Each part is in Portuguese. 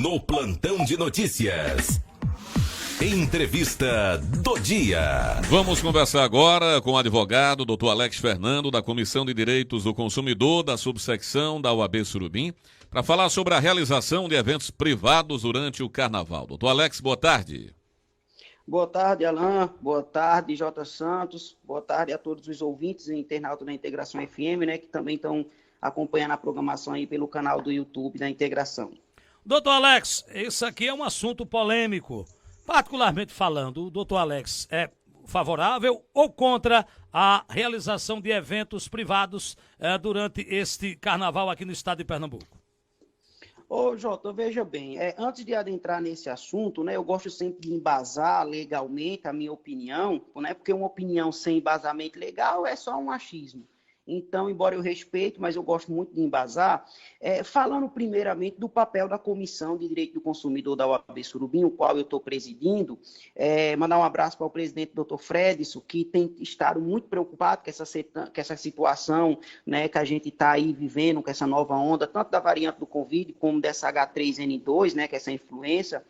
No plantão de notícias. Entrevista do dia. Vamos conversar agora com o advogado Dr. Alex Fernando, da Comissão de Direitos do Consumidor da subsecção da OAB Surubim, para falar sobre a realização de eventos privados durante o Carnaval. Dr. Alex, boa tarde. Boa tarde, Alain. Boa tarde, J. Santos. Boa tarde a todos os ouvintes e internautas da Integração FM, né, que também estão acompanhando a programação aí pelo canal do YouTube da Integração. Doutor Alex, isso aqui é um assunto polêmico. Particularmente falando, o doutor Alex é favorável ou contra a realização de eventos privados durante este carnaval aqui no estado de Pernambuco? Ô, Jota, veja bem, antes de adentrar nesse assunto, né, eu gosto sempre de embasar legalmente a minha opinião, né, porque uma opinião sem embasamento legal é só um achismo. Então, embora eu respeite, mas eu gosto muito de embasar, falando primeiramente do papel da Comissão de Direito do Consumidor da OAB Surubim, o qual eu estou presidindo, mandar um abraço para o presidente Dr. Fredson, que tem estado muito preocupado com essa situação, né, que a gente está aí vivendo, com essa nova onda, tanto da variante do Covid como dessa H3N2, né, que é essa influenza.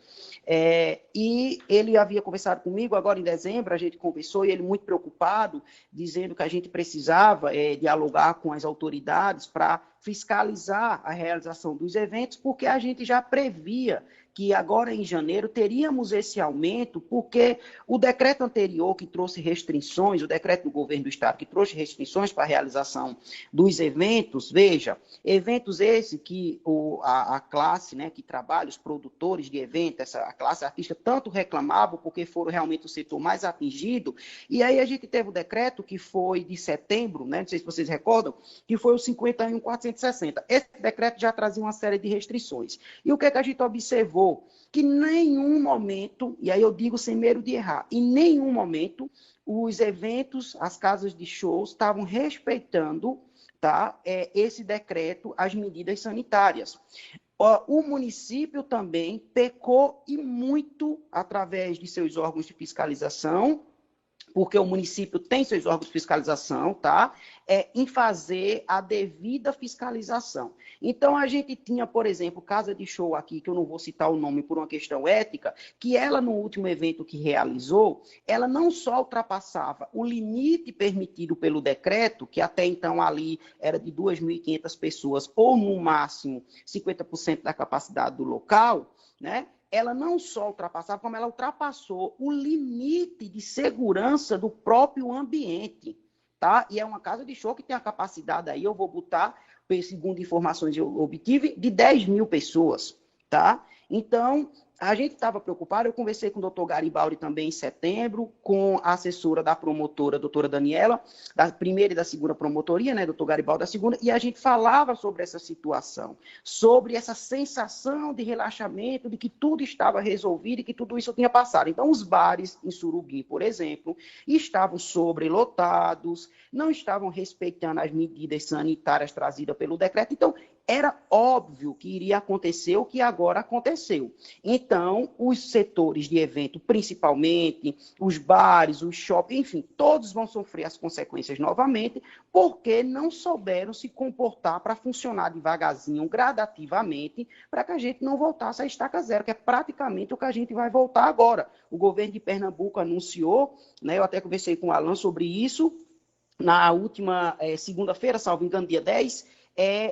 E ele havia conversado comigo agora em dezembro, a gente conversou, e ele muito preocupado, dizendo que a gente precisava dialogar com as autoridades para fiscalizar a realização dos eventos, porque a gente já previa que agora em janeiro teríamos esse aumento, porque o decreto anterior que trouxe restrições, o decreto do governo do estado que trouxe restrições para a realização dos eventos, veja, eventos esse que a classe, né, que trabalha, os produtores de eventos, a classe artística tanto reclamavam, porque foram realmente o setor mais atingido, e aí a gente teve o decreto que foi de setembro, né, não sei se vocês recordam, que foi o 51.460. Esse decreto já trazia uma série de restrições. E o que a gente observou? Que em nenhum momento, e aí eu digo sem medo de errar, em nenhum momento os eventos, as casas de shows estavam respeitando, tá, esse decreto, as medidas sanitárias. O município também pecou e muito através de seus órgãos de fiscalização, porque o município tem seus órgãos de fiscalização, tá? Em fazer a devida fiscalização. Então, a gente tinha, por exemplo, casa de show aqui, que eu não vou citar o nome por uma questão ética, que ela, no último evento que realizou, ela não só ultrapassava o limite permitido pelo decreto, que até então ali era de 2.500 pessoas, ou no máximo 50% da capacidade do local, né? Ela não só ultrapassava, como ela ultrapassou o limite de segurança do próprio ambiente, tá? E é uma casa de show que tem a capacidade aí, eu vou botar, segundo informações que eu obtive, de 10 mil pessoas, tá? Então, a gente estava preocupado, eu conversei com o doutor Garibaldi também em setembro, com a assessora da promotora, a doutora Daniela, da primeira e da segunda promotoria, né, doutor Garibaldi da segunda, e a gente falava sobre essa situação, sobre essa sensação de relaxamento, de que tudo estava resolvido e que tudo isso tinha passado. Então, os bares em Surubim, por exemplo, estavam sobrelotados, não estavam respeitando as medidas sanitárias trazidas pelo decreto, então, era óbvio que iria acontecer o que agora aconteceu. Então, os setores de evento, principalmente, os bares, os shoppings, enfim, todos vão sofrer as consequências novamente, porque não souberam se comportar para funcionar devagarzinho, gradativamente, para que a gente não voltasse à estaca zero, que é praticamente o que a gente vai voltar agora. O governo de Pernambuco anunciou, né, eu até conversei com o Alan sobre isso, na última segunda-feira, salvo engano, dia 10,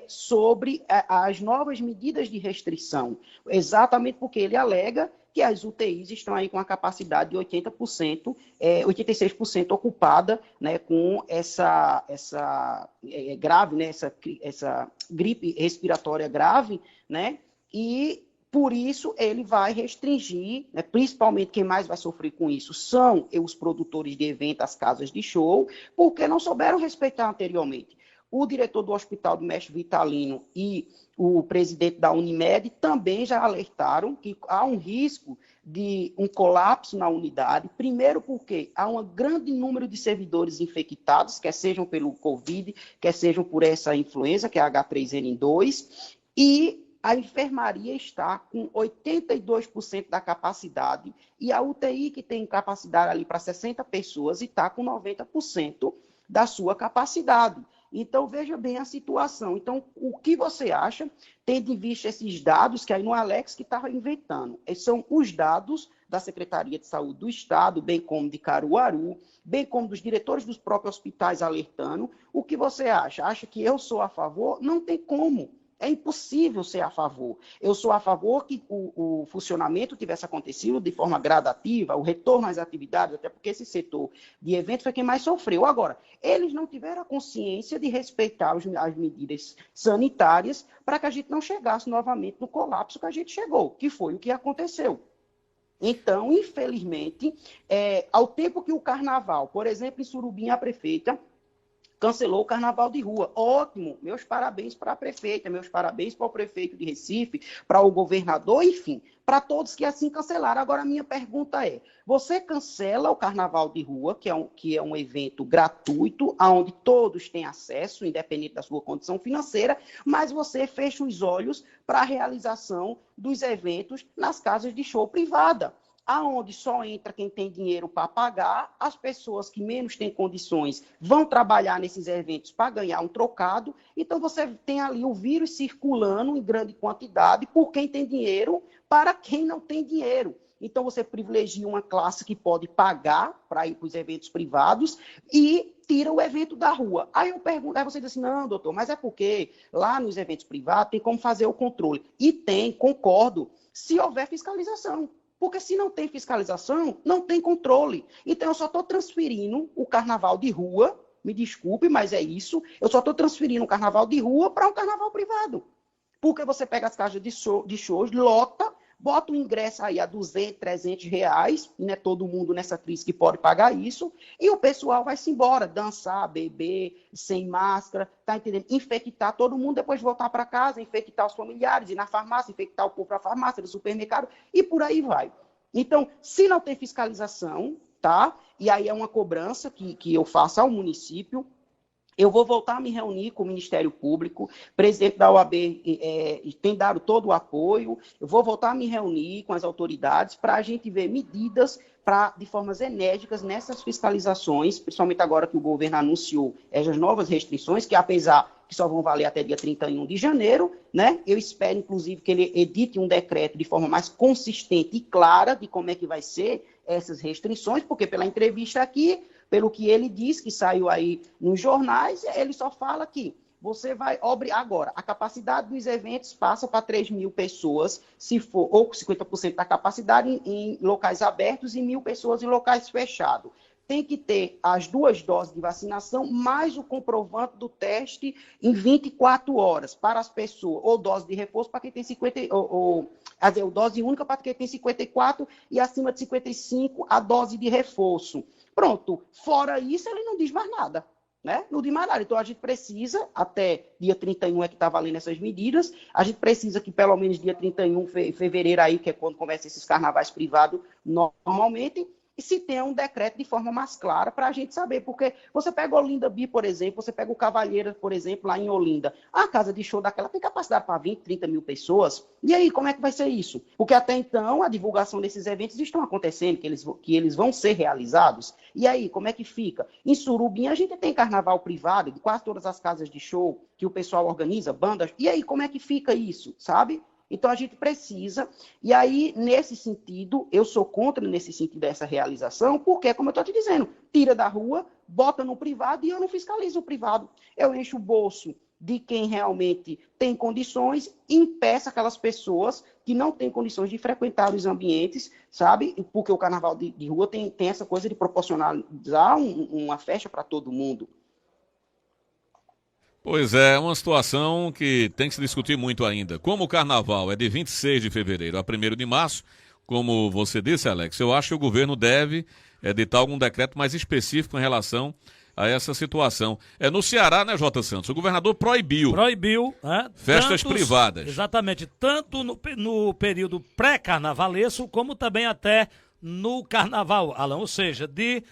sobre as novas medidas de restrição, exatamente porque ele alega que as UTIs estão aí com a capacidade de 80%, 86% ocupada, né, com essa grave, né, essa gripe respiratória grave, né, e por isso ele vai restringir, né, principalmente quem mais vai sofrer com isso são os produtores de evento, as casas de show, porque não souberam respeitar anteriormente. O diretor do Hospital do Mestre Vitalino e o presidente da Unimed também já alertaram que há um risco de um colapso na unidade, primeiro porque há um grande número de servidores infectados, quer sejam pelo Covid, quer sejam por essa influenza, que é a H3N2, e a enfermaria está com 82% da capacidade, e a UTI, que tem capacidade ali para 60 pessoas, está com 90% da sua capacidade. Então, veja bem a situação. Então, o que você acha, tendo em vista esses dados, que aí não é Alex que estava inventando, esses são os dados da Secretaria de Saúde do Estado, bem como de Caruaru, bem como dos diretores dos próprios hospitais alertando. O que você acha? Acha que eu sou a favor? Não tem como. É impossível ser a favor. Eu sou a favor que o funcionamento tivesse acontecido de forma gradativa, o retorno às atividades, até porque esse setor de eventos foi quem mais sofreu. Agora, eles não tiveram a consciência de respeitar as medidas sanitárias para que a gente não chegasse novamente no colapso que a gente chegou, que foi o que aconteceu. Então, infelizmente, ao tempo que o carnaval, por exemplo, em Surubim, a prefeita cancelou o carnaval de rua. Ótimo, meus parabéns para a prefeita, meus parabéns para o prefeito de Recife, para o governador, enfim, para todos que assim cancelaram. Agora, a minha pergunta é, você cancela o carnaval de rua, que é um evento gratuito, onde todos têm acesso, independente da sua condição financeira, mas você fecha os olhos para a realização dos eventos nas casas de show privada, aonde só entra quem tem dinheiro para pagar, as pessoas que menos têm condições vão trabalhar nesses eventos para ganhar um trocado, então você tem ali o vírus circulando em grande quantidade por quem tem dinheiro para quem não tem dinheiro. Então você privilegia uma classe que pode pagar para ir para os eventos privados e tira o evento da rua. Aí eu pergunto, aí você diz assim, não, doutor, mas é porque lá nos eventos privados tem como fazer o controle. E tem, concordo, se houver fiscalização. Porque se não tem fiscalização, não tem controle. Então, eu só estou transferindo o carnaval de rua, me desculpe, mas é isso, eu só estou transferindo o carnaval de rua para um carnaval privado. Porque você pega as casas de shows, lota, bota o ingresso aí a 200, 300 reais, e não é todo mundo nessa crise que pode pagar isso, e o pessoal vai-se embora, dançar, beber, sem máscara, tá entendendo? Infectar todo mundo, depois voltar para casa, infectar os familiares, ir na farmácia, infectar o povo para a farmácia, no supermercado, e por aí vai. Então, se não tem fiscalização, tá? E aí é uma cobrança que eu faço ao município. Eu vou voltar a me reunir com o Ministério Público, o presidente da OAB tem dado todo o apoio, eu vou voltar a me reunir com as autoridades para a gente ver medidas de formas enérgicas nessas fiscalizações, principalmente agora que o governo anunciou essas novas restrições, que apesar que só vão valer até dia 31 de janeiro, né? Eu espero, inclusive, que ele edite um decreto de forma mais consistente e clara de como é que vai ser essas restrições, porque pela entrevista aqui, pelo que ele diz, que saiu aí nos jornais, ele só fala que você vai... Agora, a capacidade dos eventos passa para 3 mil pessoas, se for, ou 50% da capacidade em locais abertos e 1.000 pessoas em locais fechados. Tem que ter as 2 doses de vacinação, mais o comprovante do teste em 24 horas para as pessoas, ou dose de reforço para quem tem 50, ou dose única para quem tem 54 e acima de 55 a dose de reforço. Pronto, fora isso ele não diz mais nada, né? Não diz mais nada. Então a gente precisa, até dia 31 é que está valendo essas medidas, a gente precisa que pelo menos dia 31 de fevereiro aí, que é quando começam esses carnavais privados normalmente, e se tenha um decreto de forma mais clara para a gente saber, porque você pega Olinda Bi, por exemplo, você pega o Cavalheira, por exemplo, lá em Olinda, a casa de show daquela tem capacidade para 20, 30 mil pessoas, e aí, como é que vai ser isso? Porque até então, a divulgação desses eventos estão acontecendo, que eles vão ser realizados, e aí, como é que fica? Em Surubim, a gente tem carnaval privado, de quase todas as casas de show, que o pessoal organiza, bandas, e aí, como é que fica isso, sabe? Então, a gente precisa, e aí, nesse sentido, eu sou contra nesse sentido dessa realização, porque, como eu estou te dizendo, tira da rua, bota no privado e eu não fiscalizo o privado. Eu encho o bolso de quem realmente tem condições e impeço aquelas pessoas que não têm condições de frequentar os ambientes, sabe? Porque o carnaval de rua tem essa coisa de proporcionalizar uma festa para todo mundo. Pois é, uma situação que tem que se discutir muito ainda. Como o carnaval é de 26 de fevereiro a 1º de março, como você disse, Alex, eu acho que o governo deve editar algum decreto mais específico em relação a essa situação. No Ceará, né, J. Santos? O governador proibiu. Né? Festas privadas. Exatamente, tanto no período pré-carnavalesco, como também até no carnaval, Alan, ou seja, de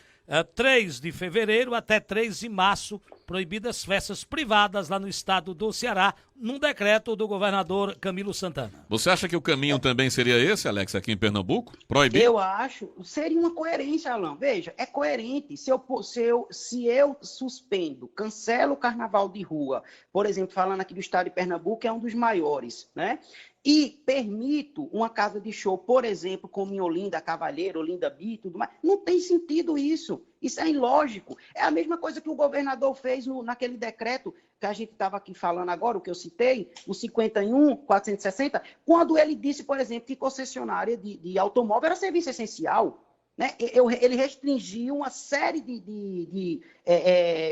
3 de fevereiro até 3 de março, proibidas festas privadas lá no estado do Ceará, num decreto do governador Camilo Santana. Você acha que o caminho também seria esse, Alex, aqui em Pernambuco? Proibir? Eu acho, seria uma coerência, Alan. Veja, é coerente. Se eu suspendo, cancelo o carnaval de rua, por exemplo, falando aqui do estado de Pernambuco, que é um dos maiores, né? E permito uma casa de show, por exemplo, como em Olinda Cavalheiro, Olinda Bi, tudo mais, não tem sentido isso. Isso é ilógico. É a mesma coisa que o governador fez naquele decreto que a gente estava aqui falando agora, o que eu citei, o 51.460, quando ele disse, por exemplo, que concessionária de automóvel era serviço essencial. Né? Ele restringiu uma série de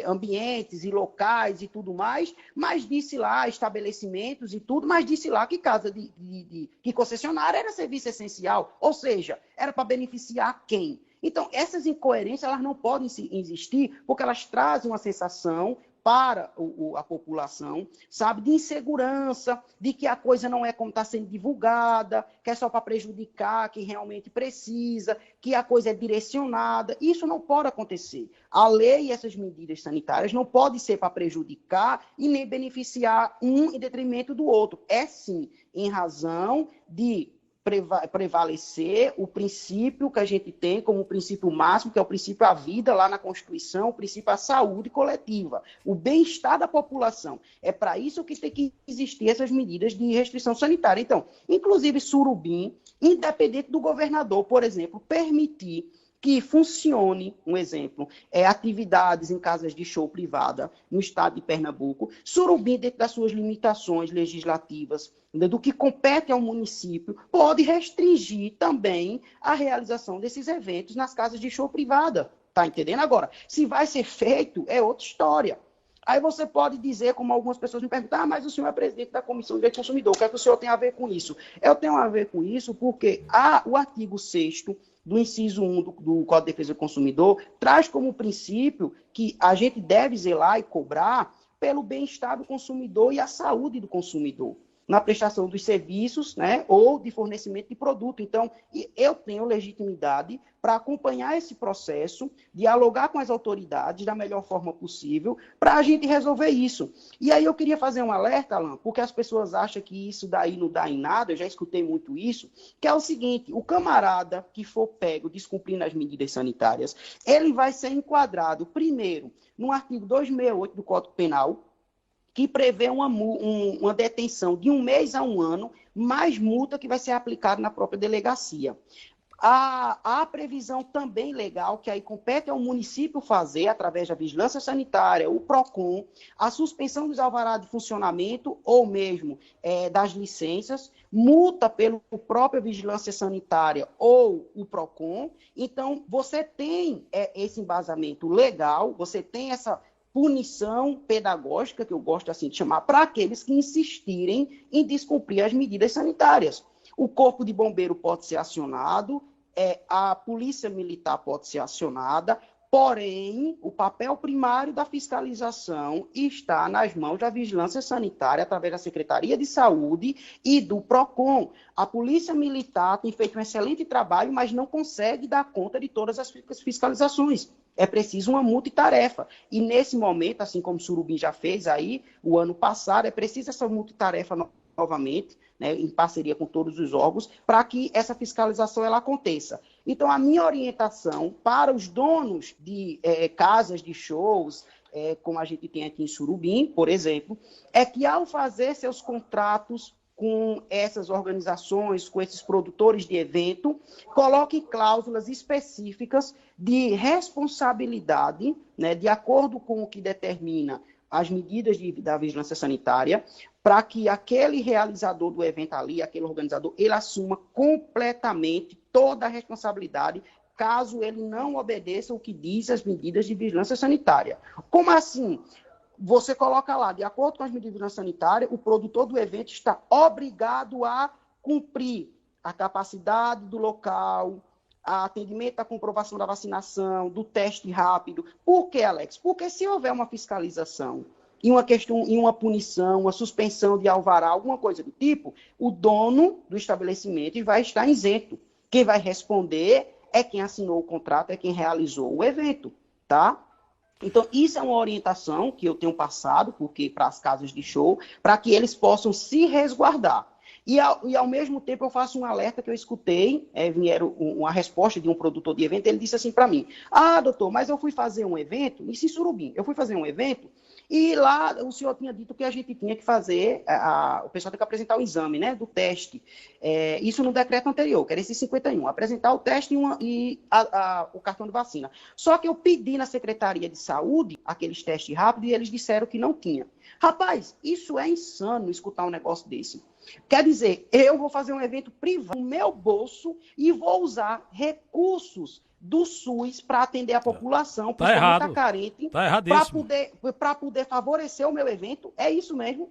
ambientes e locais e tudo mais, mas disse lá, estabelecimentos e tudo, mas disse lá que casa que concessionária era serviço essencial, ou seja, era para beneficiar quem? Então, essas incoerências elas não podem existir porque elas trazem uma sensação para a população, sabe, de insegurança, de que a coisa não é como está sendo divulgada, que é só para prejudicar quem realmente precisa, que a coisa é direcionada. Isso não pode acontecer. A lei e essas medidas sanitárias não podem ser para prejudicar e nem beneficiar um em detrimento do outro. É sim, em razão de prevalecer o princípio que a gente tem como princípio máximo, que é o princípio à vida lá na Constituição, o princípio à saúde coletiva, o bem-estar da população. É para isso que tem que existir essas medidas de restrição sanitária. Então, inclusive Surubim, independente do governador, por exemplo, permitir que funcione, um exemplo, atividades em casas de show privada no estado de Pernambuco, Surubim, dentro das suas limitações legislativas, do que compete ao município, pode restringir também a realização desses eventos nas casas de show privada. Tá entendendo? Agora, se vai ser feito, é outra história. Aí você pode dizer, como algumas pessoas me perguntam, mas o senhor é presidente da Comissão de Direito do Consumidor, o que é que o senhor tem a ver com isso? Eu tenho a ver com isso porque o artigo 6º do inciso 1 do Código de Defesa do Consumidor traz como princípio que a gente deve zelar e cobrar pelo bem-estar do consumidor e a saúde do consumidor na prestação dos serviços, né, ou de fornecimento de produto. Então, eu tenho legitimidade para acompanhar esse processo, dialogar com as autoridades da melhor forma possível, para a gente resolver isso. E aí eu queria fazer um alerta, Alan, porque as pessoas acham que isso daí não dá em nada, eu já escutei muito isso, que é o seguinte, o camarada que for pego descumprindo as medidas sanitárias, ele vai ser enquadrado, primeiro, no artigo 268 do Código Penal, que prevê uma detenção de 1 mês a 1 ano, mais multa que vai ser aplicada na própria delegacia. Há previsão também legal, que aí compete ao município fazer, através da vigilância sanitária, o PROCON, a suspensão dos alvará de funcionamento ou mesmo das licenças, multa pela própria vigilância sanitária ou o PROCON. Então, você tem esse embasamento legal, você tem essa punição pedagógica, que eu gosto assim de chamar, para aqueles que insistirem em descumprir as medidas sanitárias. O Corpo de Bombeiro pode ser acionado, a Polícia Militar pode ser acionada, porém, o papel primário da fiscalização está nas mãos da Vigilância Sanitária, através da Secretaria de Saúde e do PROCON. A Polícia Militar tem feito um excelente trabalho, mas não consegue dar conta de todas as fiscalizações. É preciso uma multitarefa. E nesse momento, assim como o Surubim já fez aí, o ano passado, é preciso essa multitarefa novamente, né, em parceria com todos os órgãos, para que essa fiscalização ela aconteça. Então, a minha orientação para os donos de casas de shows, como a gente tem aqui em Surubim, por exemplo, é que ao fazer seus contratos com essas organizações, com esses produtores de evento, coloque cláusulas específicas de responsabilidade, né, de acordo com o que determina as medidas da vigilância sanitária, para que aquele realizador do evento ali, aquele organizador, ele assuma completamente toda a responsabilidade caso ele não obedeça o que diz as medidas de vigilância sanitária. Como assim? Você coloca lá, de acordo com as medidas de vigilância sanitária, o produtor do evento está obrigado a cumprir a capacidade do local, a atendimento da comprovação da vacinação, do teste rápido. Por quê, Alex? Porque se houver uma fiscalização e uma punição, uma suspensão de alvará, alguma coisa do tipo, o dono do estabelecimento vai estar isento. Quem vai responder é quem assinou o contrato, é quem realizou o evento, tá? Então, isso é uma orientação que eu tenho passado para as casas de show, para que eles possam se resguardar. E ao mesmo tempo eu faço um alerta que eu escutei, vieram uma resposta de um produtor de evento, ele disse assim para mim, doutor, mas eu fui fazer um evento, isso em Surubim, eu fui fazer um evento, e lá o senhor tinha dito que a gente tinha que fazer, o pessoal tem que apresentar o exame, né, do teste, isso no decreto anterior, que era esse 51, apresentar o teste e o cartão de vacina. Só que eu pedi na Secretaria de Saúde aqueles testes rápidos e eles disseram que não tinha. Rapaz, isso é insano escutar um negócio desse. Quer dizer, eu vou fazer um evento privado no meu bolso e vou usar recursos do SUS para atender a população, que está carente, para poder favorecer o meu evento. É isso mesmo.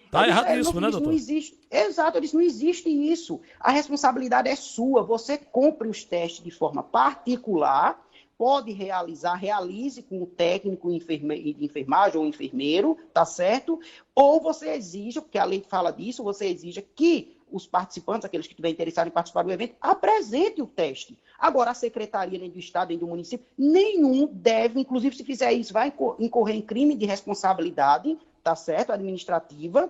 Está erradíssimo, né, doutor? Não existe. Exato, eu disse, não existe isso. A responsabilidade é sua. Você compre os testes de forma particular, pode realize com o técnico de enfermagem ou enfermeiro, tá certo? Ou você exija, porque a lei fala disso, você exija que os participantes, aqueles que estiverem interessados em participar do evento, apresentem o teste. Agora, a secretaria, nem do Estado, nem do município, nenhum deve, inclusive se fizer isso, vai incorrer em crime de responsabilidade, tá certo? Administrativa,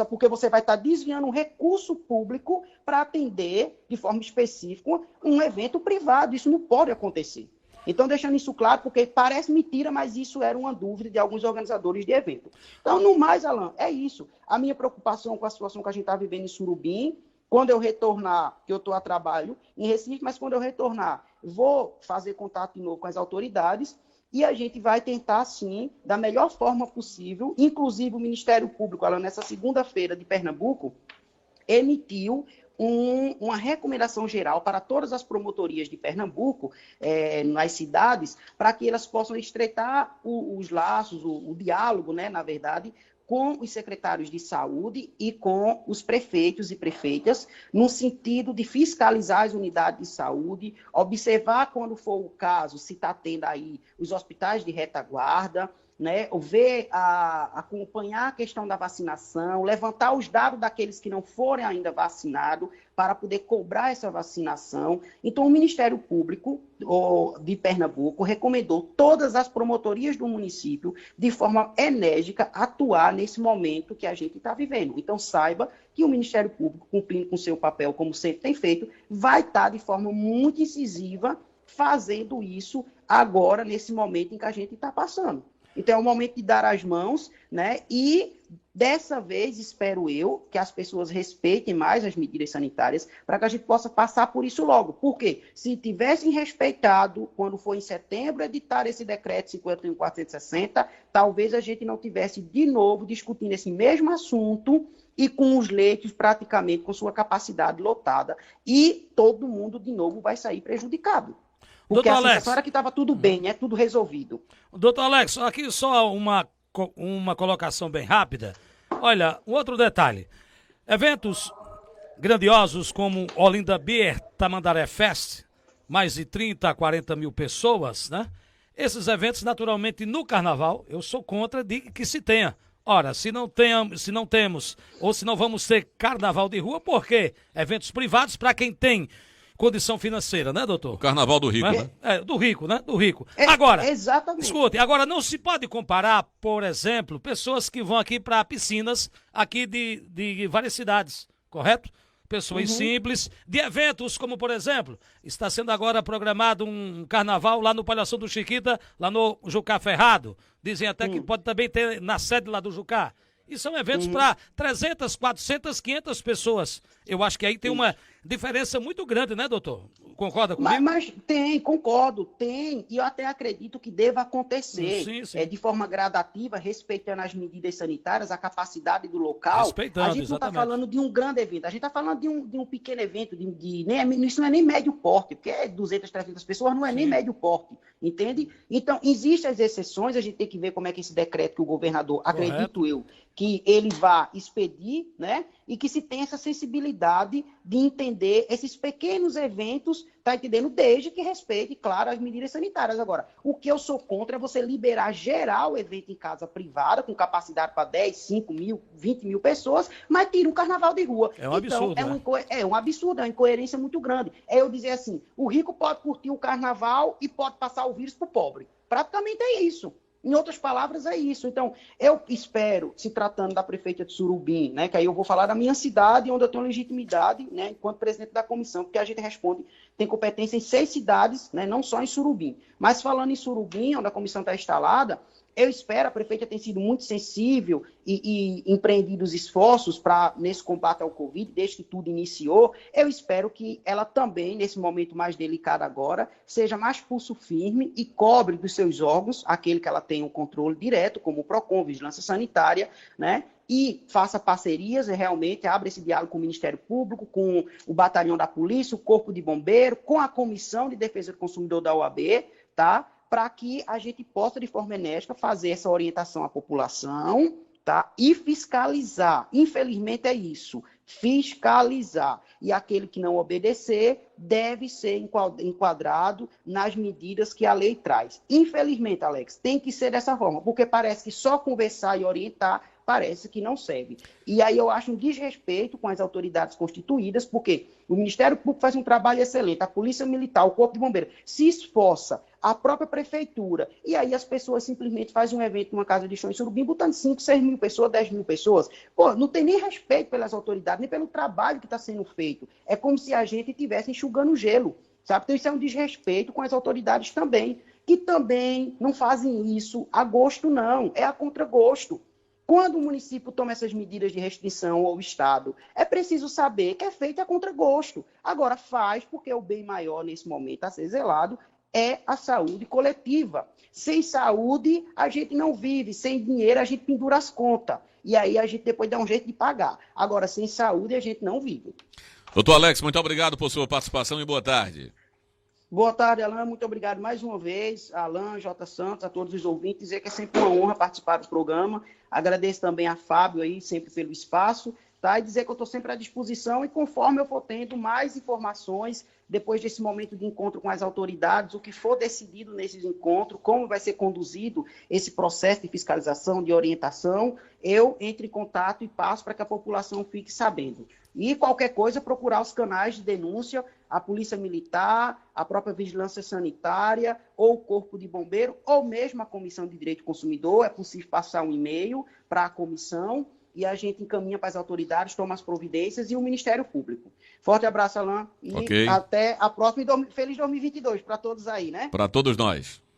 porque você vai estar desviando um recurso público para atender de forma específica um evento privado. Isso não pode acontecer. Então, deixando isso claro, porque parece mentira, mas isso era uma dúvida de alguns organizadores de evento. Então, no mais, Alan, é isso. A minha preocupação com a situação que a gente está vivendo em Surubim, quando eu retornar, que eu estou a trabalho em Recife, mas quando eu retornar, vou fazer contato de novo com as autoridades e a gente vai tentar, sim, da melhor forma possível, inclusive o Ministério Público, Alan, nessa segunda-feira de Pernambuco, emitiu uma recomendação geral para todas as promotorias de Pernambuco, nas cidades, para que elas possam estreitar os laços, o diálogo, né, na verdade, com os secretários de saúde e com os prefeitos e prefeitas, no sentido de fiscalizar as unidades de saúde, observar, quando for o caso, se está tendo aí os hospitais de retaguarda, né, acompanhar a questão da vacinação, levantar os dados daqueles que não forem ainda vacinados para poder cobrar essa vacinação. Então, o Ministério Público de Pernambuco recomendou todas as promotorias do município, de forma enérgica, atuar nesse momento que a gente está vivendo. Então, saiba que o Ministério Público, cumprindo com seu papel, como sempre tem feito, vai estar de forma muito incisiva fazendo isso agora, nesse momento em que a gente está passando. Então, é o momento de dar as mãos, né? E, dessa vez, espero eu, que as pessoas respeitem mais as medidas sanitárias para que a gente possa passar por isso logo. Por quê? Se tivessem respeitado, quando foi em setembro, editar esse decreto 51.460, talvez a gente não tivesse, de novo, discutindo esse mesmo assunto e com os leitos praticamente com sua capacidade lotada. E todo mundo, de novo, vai sair prejudicado. Porque a sensação era que estava tudo bem, né? Tudo resolvido. Doutor Alex, aqui só uma colocação bem rápida. Olha, um outro detalhe. Eventos grandiosos como Olinda Beer Tamandaré Fest, mais de 30 a 40 mil pessoas, né? Esses eventos, naturalmente, no carnaval, eu sou contra de que se tenha. Ora, se não temos, ou se não vamos ter carnaval de rua, por quê? Eventos privados para quem tem condição financeira, né, doutor? O carnaval do rico, né? Do rico, né? Do rico. Agora, exatamente. Escute, agora não se pode comparar, por exemplo, pessoas que vão aqui para piscinas aqui de várias cidades, correto? Pessoas simples, de eventos como, por exemplo, está sendo agora programado um carnaval lá no Palhação do Chiquita, lá no Jucá Ferrado. Dizem até que pode também ter na sede lá do Jucá. E são eventos para 300, 400, 500 pessoas. Eu acho que aí tem uma diferença muito grande, né, doutor? Concorda comigo? Mas concordo, e eu até acredito que deva acontecer sim. De forma gradativa, respeitando as medidas sanitárias, a capacidade do local. Respeitando, a gente não está exatamente. falando de um grande evento, a gente está falando de um pequeno evento, isso não é nem médio porte, porque é 200, 300 pessoas, não é nem médio porte, entende? Então, existem as exceções, a gente tem que ver como é que esse decreto que o governador, acredito eu, que ele vá expedir, né? E que se tenha essa sensibilidade de entender esses pequenos eventos, tá entendendo? Desde que respeite, claro, as medidas sanitárias. Agora, o que eu sou contra é você liberar geral o evento em casa privada, com capacidade para 10, 5 mil, 20 mil pessoas, mas tira um carnaval de rua. É um absurdo, é um absurdo, é uma incoerência muito grande. É eu dizer assim, o rico pode curtir o carnaval e pode passar o vírus pro pobre. Praticamente é isso. Em outras palavras, é isso. Então, eu espero, se tratando da prefeita de Surubim, né, que aí eu vou falar da minha cidade, onde eu tenho legitimidade, né, enquanto presidente da comissão, porque a gente responde, tem competência em 6 cidades, né, não só em Surubim. Mas falando em Surubim, onde a comissão está instalada, eu espero, a prefeita tem sido muito sensível e empreendido os esforços nesse combate ao Covid, desde que tudo iniciou. Eu espero que ela também, nesse momento mais delicado agora, seja mais pulso firme e cobre dos seus órgãos, aquele que ela tem um controle direto, como o PROCON, Vigilância Sanitária, né? E faça parcerias, realmente abra esse diálogo com o Ministério Público, com o Batalhão da Polícia, o Corpo de Bombeiro, com a Comissão de Defesa do Consumidor da OAB, tá? Para que a gente possa, de forma enérgica, fazer essa orientação à população, tá? E fiscalizar. Infelizmente é isso, fiscalizar. E aquele que não obedecer deve ser enquadrado nas medidas que a lei traz. Infelizmente, Alex, tem que ser dessa forma, porque parece que só conversar e orientar parece que não serve. E aí eu acho um desrespeito com as autoridades constituídas, porque o Ministério Público faz um trabalho excelente, a Polícia Militar, o Corpo de Bombeiros se esforça, a própria Prefeitura, e aí as pessoas simplesmente fazem um evento numa casa de show em Surubim, botando 5, 6 mil pessoas, 10 mil pessoas. Pô, não tem nem respeito pelas autoridades, nem pelo trabalho que está sendo feito. É como se a gente estivesse enxugando gelo, sabe? Então isso é um desrespeito com as autoridades também, que também não fazem isso a gosto, não, é a contragosto. Quando o município toma essas medidas de restrição ou o Estado, é preciso saber que é feito a contragosto. Agora, faz porque o bem maior nesse momento a ser zelado é a saúde coletiva. Sem saúde, a gente não vive. Sem dinheiro, a gente pendura as contas. E aí a gente depois dá um jeito de pagar. Agora, sem saúde, a gente não vive. Doutor Alex, muito obrigado por sua participação e boa tarde. Boa tarde, Alan. Muito obrigado mais uma vez, Alan, J. Santos, a todos os ouvintes. Dizer que é sempre uma honra participar do programa. Agradeço também a Fábio aí, sempre pelo espaço, tá? E dizer que eu estou sempre à disposição e conforme eu for tendo mais informações, depois desse momento de encontro com as autoridades, o que for decidido nesses encontros, como vai ser conduzido esse processo de fiscalização, de orientação, eu entro em contato e passo para que a população fique sabendo. E qualquer coisa, procurar os canais de denúncia, a Polícia Militar, a própria Vigilância Sanitária, ou o Corpo de Bombeiro, ou mesmo a Comissão de Direito do Consumidor. É possível passar um e-mail para a comissão e a gente encaminha para as autoridades, toma as providências e o Ministério Público. Forte abraço, Alain, e até a próxima. Feliz 2022 para todos aí, né? Para todos nós.